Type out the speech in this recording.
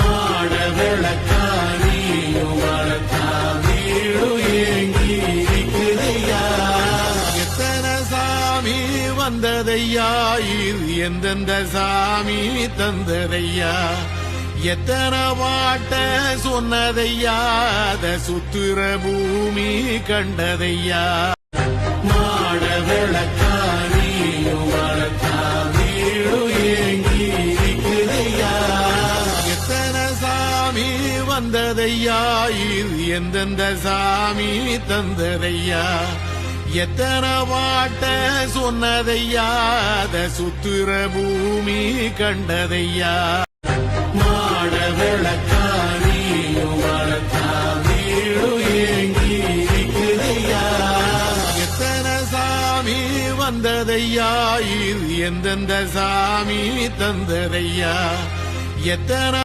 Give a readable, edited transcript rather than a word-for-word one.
மாட விளக்கானியும் வளர்த்தா வீடு ஏங்கி இருக்குதையா. எத்தனை சாமி வந்ததையா, இது எந்தெந்த சாமி தந்ததையா. எத்தனை பாட்ட சொன்னதையா, அத சுத்துற பூமி கண்டதையா. மாட விளக்கானியும் வளர்த்தா வீடு ஏங்கி இருக்குதையா. எத்தனை சாமி வந்ததையா, இது எந்தெந்த சாமி தந்ததையா. எத்தனை பாட்ட சொன்னதையா, அத சுத்துற பூமி கண்டதையா. மாட விளக்கானியும் வளர்த்தா வீடு ஏங்கி இருக்குதையா. எத்தனை சாமி வந்ததையா, இது எந்தெந்த சாமி தந்ததையா. எத்தனை